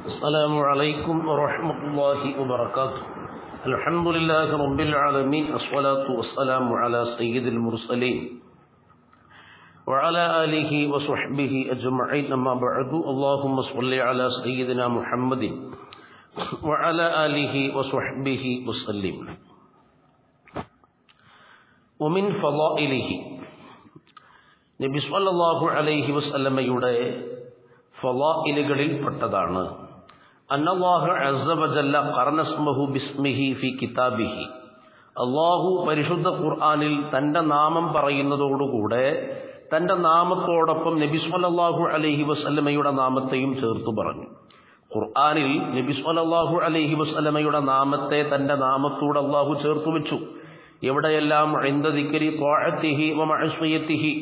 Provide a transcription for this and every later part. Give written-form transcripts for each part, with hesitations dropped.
السلام عليكم ورحمة الله وبركاته. الحمد لله رب العالمين، الصلاة والسلام على سيد المرسلين وعلى آله وصحبه أجمعين، أما بعد. اللهم صل على سيدنا محمد وعلى آله وصحبه وسلم. ومن فضائله നബി സല്ലല്ലാഹു അലൈഹി വസല്ലമയുടെ ഫളായിലുകളിൽ പെട്ടതാണ് അന്നല്ലാഹു അസ്സ വജല്ല ഖറന ഇസ്മഹു ബിസ്മിഹി ഫി കിതാബിഹി. അല്ലാഹു പരിശുദ്ധ ഖുർആനിൽ തൻ്റെ നാമം പറയുന്നതോടുകൂടെ തൻ്റെ നാമത്തോടൊപ്പം നബി സല്ലല്ലാഹു അലൈഹി വസല്ലമയുടെ നാമത്തെയും ചേർത്തു പറഞ്ഞു. ഖുർആനിൽ നബി സല്ലല്ലാഹു അലൈഹി വസല്ലമയുടെ നാമത്തെ തൻ്റെ നാമത്തോട് അല്ലാഹു ചേർത്തു വെച്ചു. എവിടെയെല്ലാം ഇൻദ ദിക്രി ത്വാഅത്തിഹി വ മഅസിയത്തിഹി,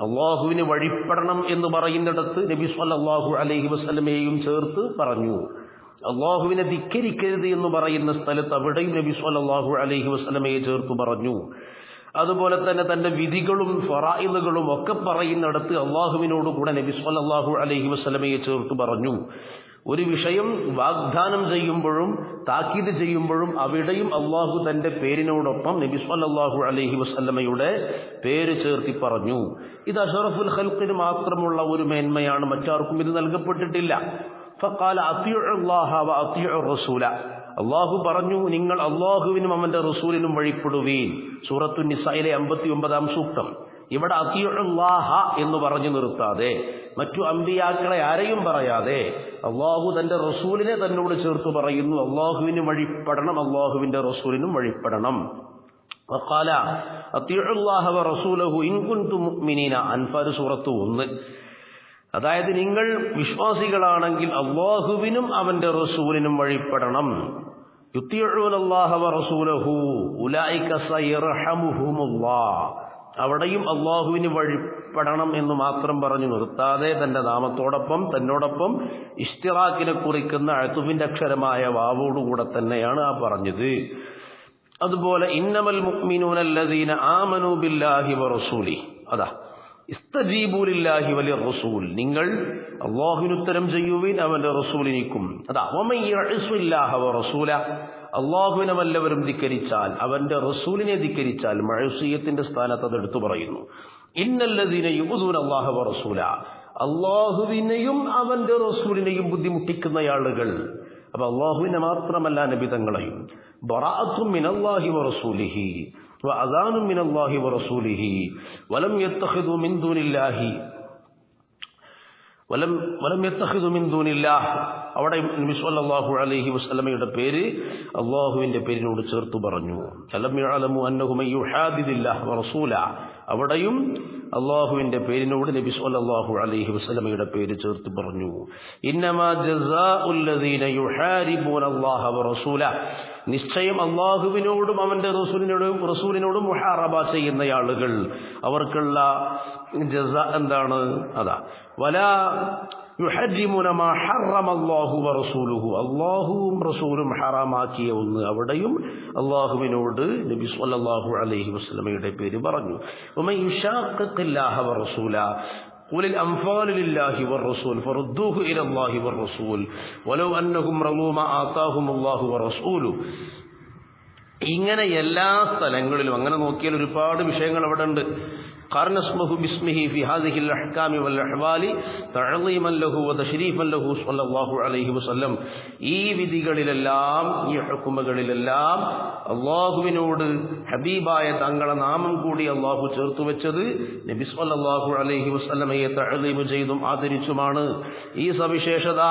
അള്ളാഹുവിന് വഴിപ്പെടണം എന്ന് പറയുന്നിടത്ത് നബി സല്ലല്ലാഹു അലൈഹി വസല്ലമയെയും ചേർത്ത് പറഞ്ഞു. അള്ളാഹുവിനെ ധിക്കരിക്കരുത് എന്ന് പറയുന്ന സ്ഥലത്ത് അവിടെയും നബി സല്ലല്ലാഹു അലൈഹി വസല്ലമയെ ചേർത്ത് പറഞ്ഞു. അതുപോലെ തന്നെ തൻ്റെ വിധികളും ഫറായിലുകളും ഒക്കെ പറയുന്നിടത്ത് അള്ളാഹുവിനോട് കൂടെ നബി സല്ലല്ലാഹു അലൈഹി വസല്ലമയെ ചേർത്ത് പറഞ്ഞു. ഒരു വിഷയം വാഗ്ദാനം ചെയ്യുമ്പോഴും താക്കീത് ചെയ്യുമ്പോഴും അവിടെയും അള്ളാഹു തൻ്റെ പേരിനോടൊപ്പം നബി സല്ലല്ലാഹു അലൈഹി വസല്ലമയുടെ പേര് ചേർത്തി പറഞ്ഞു. ഇത് അഷ്റഫുൽ ഖൽഖിന് മാത്രമുള്ള ഒരു മേന്മയാണ്, മറ്റാർക്കും ഇത് നൽകപ്പെട്ടിട്ടില്ല. ഫഖാല അത്തിഉല്ലാഹ വ അത്തിഉർ റസൂല, അള്ളാഹു പറഞ്ഞു, നിങ്ങൾ അള്ളാഹുവിനും അവൻ്റെ റസൂലിനും വഴിപ്പെടുവീൻ. സൂറത്തു നിസായിലെ 59-ാം സൂക്തം. ഇവിടെ അത്തിഉല്ലാഹ എന്ന് പറഞ്ഞു നിർത്താതെ മറ്റു അമ്പിയാക്കളെ ആരെയും പറയാതെ അള്ളാഹു തൻ്റെ റസൂലിനെ തന്നോട് ചേർത്ത് പറയുന്നു, അള്ളാഹുവിന് വഴിപ്പെടണം, അള്ളാഹുവിൻ്റെ റസൂലിനും വഴിപ്പെടണം. വഖാല അത്തിഉല്ലാഹ വ റസൂലഹു ഇൻ കുൻതും മുഅ്മിനീന. അൻഫാൽ സൂറത്ത് 1. അതായത് നിങ്ങൾ വിശ്വാസികളാണെങ്കിൽ അള്ളാഹുവിനും അവൻ്റെ റസൂലിനും വഴിപ്പെടണം. യുത്തിഉനല്ലാഹ വ റസൂലഹു ഉലൈക സയർഹമുഹുമുല്ലാഹ്. അവിടെയും അള്ളാഹുവിന് വഴിപ്പെടണം എന്ന് മാത്രം പറഞ്ഞു നിർത്താതെ തൻ്റെ നാമത്തോടൊപ്പം തന്നോടൊപ്പം ഇഷ്തിറാക്കിനെ കുറിക്കുന്ന അഅ്തുഫിന്റെ അക്ഷരമായ വാവോടുകൂടെ തന്നെയാണ് ആ പറഞ്ഞത്. അതുപോലെ ഇന്നമൽ മുഅ്മിനൂന അല്ലദീന ആമനൂ ബില്ലാഹി വ റസൂലിഹി, അതാ ഇസ്തജീബൂ ലില്ലാഹി വലിർ റസൂൽ, നിങ്ങൾ അള്ളാഹുവിന് ഉത്തരം ചെയ്യുവിൻ അവൻ്റെ റസൂലിനിക്കും. അതാ വമൻ യഅ്സില്ലാഹ വ റസൂല, അള്ളാഹുവിനെ വല്ലവരും ധിക്കരിച്ചാൽ അവൻ്റെ റസൂലിനെ ധിക്കരിച്ചാൽ മഅസിയത്തിന്റെ സ്ഥാനത്ത് അത് എടുത്തു പറയുന്നു. ഇന്നല്ലദീന യുഊദൂന അല്ലാഹ വ റസൂല, അള്ളാഹുവിനെയും അവൻ്റെ റസൂലിനെയും ബുദ്ധിമുട്ടിക്കുന്ന ആളുകൾ. അപ്പൊ അള്ളാഹുവിനെ മാത്രമല്ല നബി തങ്ങളെയും. ബറാഅത്തും മിനല്ലാഹി വ റസൂലിഹി വ അദാനും മിനല്ലാഹി വ റസൂലിഹി വലം യത്തഖിദു മിൻ ദൂനില്ലാഹി വലം യത്തഖിദു മിൻ ദൂനില്ലാഹ്. അവിടെ നബി സല്ലല്ലാഹു അലൈഹി വസല്ലമയുടെ പേര് അള്ളാഹുവിന്റെ പേരിനോട് ചേർത്ത് പറഞ്ഞു. അലം യഅലമു അന്നഹു മൻ യുഹാദിദില്ലാഹ വ റസൂല, അവിടെയും അള്ളാഹുവിന്റെ പേരിനോട് നബി സല്ലല്ലാഹു അലൈഹി വസല്ലമയുടെ പേര് ചേർത്ത് പറഞ്ഞു. ഇന്നമാ ജസാഉൽ ലദീന യുഹാരിബൂന അല്ലാഹ വ റസൂല, നിശ്ചയം അള്ളാഹുവിനോടും അവൻ്റെ റസൂലിനോടും മുഹാറബ ചെയ്യുന്ന ആളുകൾ അവർക്കുള്ള ജസാ എന്താണ്? അതാ വലാ യുഹർരിമൂന മാ ഹറമല്ലാഹു വ റസൂലുഹു, അള്ളാഹുവും റസൂലും ഹറാമാക്കിയ ഒന്ന് അവിടെയും അള്ളാഹുവിനോട് നബി സല്ലല്ലാഹു അലൈഹി വസല്ലമയുടെ പേര് പറഞ്ഞു. വമൻ യുശാഖിഖില്ലാഹ വ റസൂല ഖുലിൽ അൻഫാലു ലില്ലാഹി വർ-റസൂൽ ഫറുദ്ദൂഹു ഇലല്ലാഹി വർ-റസൂൽ വലൗ അന്നഹും റളൂ മാ ആതാഹുമുല്ലാഹു വർ-റസൂലു. ഇങ്ങനെ എല്ലാ സ്ഥലങ്ങളിലും അങ്ങനെ നോക്കിയാൽ ഒരുപാട് വിഷയങ്ങൾ അവിടെ ഉണ്ട്. ഖറന ഇസ്മഹു ബിസ്മിഹി ഫി ഹാദിഹിൽ അഹ്കാമി വൽ അഹ്വാലി തഅളീമൻ ലഹു വ തശ്രീഫൻ ലഹു സ്വല്ലല്ലാഹു അലൈഹി വസല്ലം. ഈ വിധികളിലെല്ലാം ഈ ഹുക്മുകളിലെല്ലാം അള്ളാഹുവിനോട് ഹബീബായ തങ്ങളെ നാമം കൂടി അള്ളാഹു ചേർത്തു വെച്ചത് നബി സ്വല്ലല്ലാഹു അലൈഹി വസല്ലമയെ തഅളീം ചെയ്തും ആദരിച്ചുമാണ്. ഈ സവിശേഷത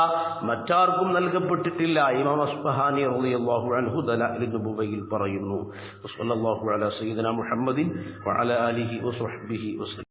മറ്റാർക്കും നൽകപ്പെട്ടിട്ടില്ല. ഇമാം അസ്ബഹാനി റളിയല്ലാഹു അൻഹു ദലാഇലുൻ നുബുവയിൽ പറയുന്നു. സ്വല്ലല്ലാഹു അലാ സയ്യിദിനാ മുഹമ്മദിൻ വഅലാ ആലിഹി വസഹ്ബിഹി വസല്ലം.